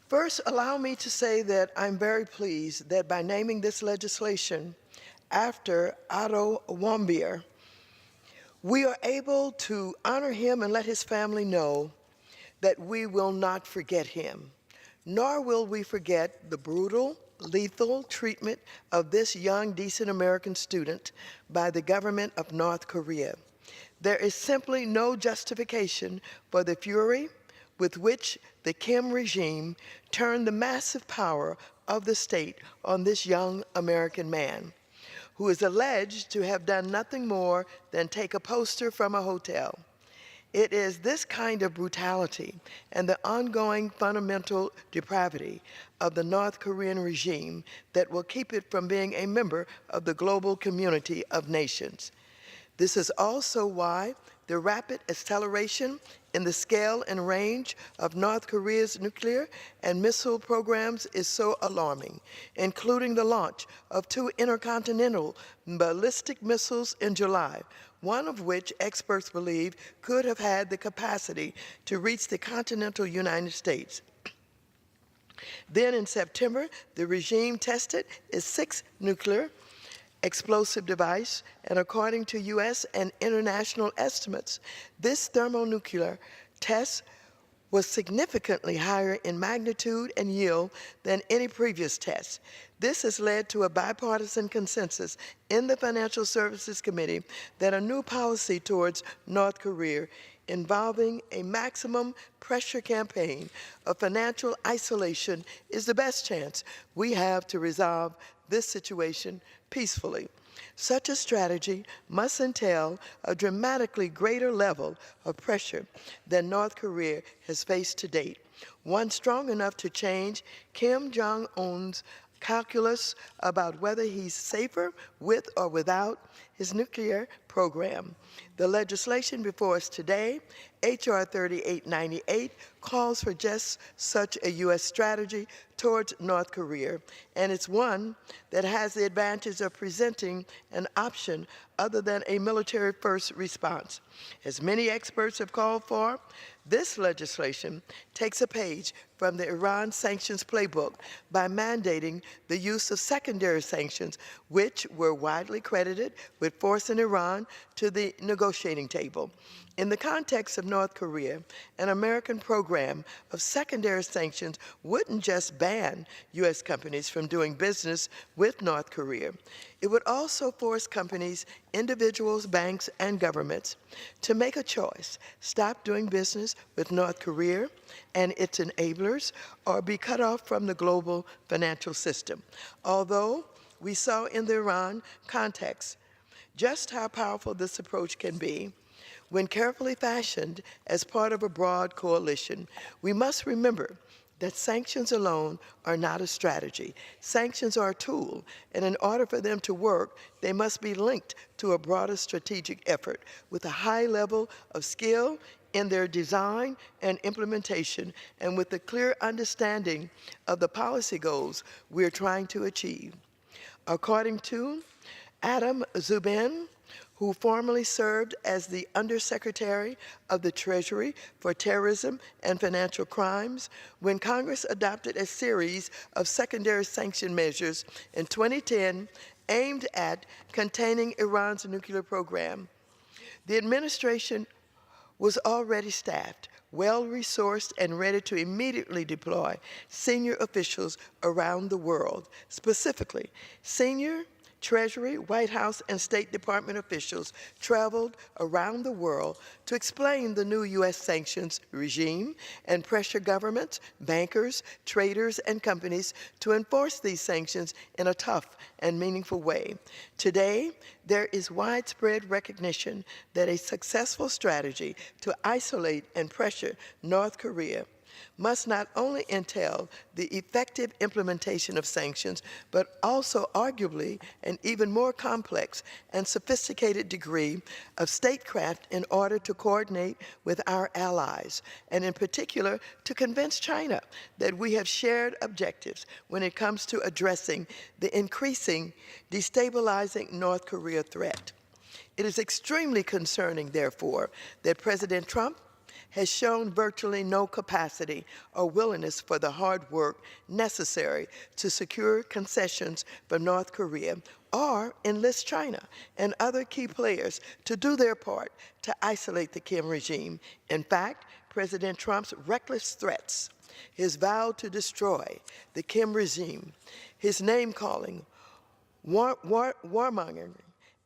First, allow me to say that I'm very pleased that by naming this legislation after Otto Warmbier, we are able to honor him and let his family know that we will not forget him, nor will we forget the brutal, lethal treatment of this young, decent American student by the government of North Korea. There is simply no justification for the fury with which the Kim regime turned the massive power of the state on this young American man, who is alleged to have done nothing more than take a poster from a hotel. It is this kind of brutality and the ongoing fundamental depravity of the North Korean regime that will keep it from being a member of the global community of nations. This is also why the rapid acceleration in the scale and range of North Korea's nuclear and missile programs is so alarming, including the launch of 2 intercontinental ballistic missiles in July, one of which experts believe could have had the capacity to reach the continental United States. Then in September, the regime tested its 6th nuclear explosive device, and according to U.S. and international estimates, this thermonuclear test was significantly higher in magnitude and yield than any previous test. This has led to a bipartisan consensus in the Financial Services Committee that a new policy towards North Korea involving a maximum pressure campaign of financial isolation is the best chance we have to resolve this situation peacefully. Such a strategy must entail a dramatically greater level of pressure than North Korea has faced to date, one strong enough to change Kim Jong-un's calculus about whether he's safer with or without his nuclear program. The legislation before us today, H.R. 3898, calls for just such a U.S. strategy towards North Korea, and it's one that has the advantage of presenting an option other than a military-first response. As many experts have called for, this legislation takes a page from the Iran sanctions playbook by mandating the use of secondary sanctions, which were widely credited with forcing Iran to the negotiating table. In the context of North Korea, an American program of secondary sanctions wouldn't just ban U.S. companies from doing business with North Korea. It would also force companies, individuals, banks, and governments to make a choice: stop doing business with North Korea and its enablers, or be cut off from the global financial system. Although we saw in the Iran context just how powerful this approach can be, when carefully fashioned as part of a broad coalition, we must remember that sanctions alone are not a strategy. Sanctions are a tool, and in order for them to work, they must be linked to a broader strategic effort with a high level of skill in their design and implementation, and with a clear understanding of the policy goals we're trying to achieve. According to Adam Zubin, who formerly served as the Undersecretary of the Treasury for Terrorism and Financial Crimes, when Congress adopted a series of secondary sanction measures in 2010 aimed at containing Iran's nuclear program. The administration was already staffed, well-resourced, and ready to immediately deploy senior officials around the world. Specifically, senior Treasury, White House, and State Department officials traveled around the world to explain the new U.S. sanctions regime and pressure governments, bankers, traders, and companies to enforce these sanctions in a tough and meaningful way. Today, there is widespread recognition that a successful strategy to isolate and pressure North Korea must not only entail the effective implementation of sanctions, but also arguably an even more complex and sophisticated degree of statecraft in order to coordinate with our allies, and in particular to convince China that we have shared objectives when it comes to addressing the increasing destabilizing North Korea threat. It is extremely concerning, therefore, that President Trump has shown virtually no capacity or willingness for the hard work necessary to secure concessions from North Korea or enlist China and other key players to do their part to isolate the Kim regime. In fact, President Trump's reckless threats, his vow to destroy the Kim regime, his name-calling, warmongering,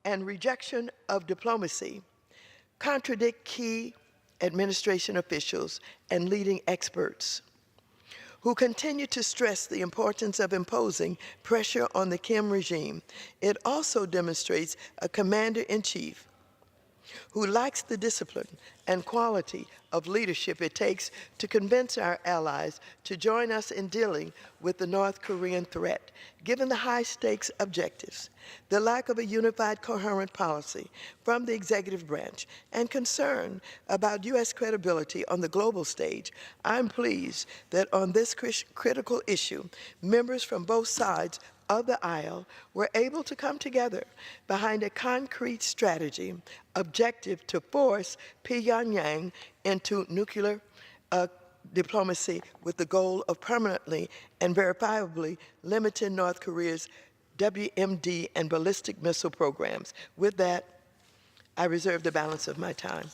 and rejection of diplomacy contradict key administration officials and leading experts who continue to stress the importance of imposing pressure on the Kim regime. It also demonstrates a commander-in-chief who lacks the discipline and quality of leadership it takes to convince our allies to join us in dealing with the North Korean threat. Given the high-stakes objectives, the lack of a unified, coherent policy from the executive branch, and concern about U.S. credibility on the global stage, I'm pleased that on this critical issue, members from both sides of the aisle were able to come together behind a concrete strategy objective to force Pyongyang into nuclear diplomacy with the goal of permanently and verifiably limiting North Korea's WMD and ballistic missile programs. With that, I reserve the balance of my time.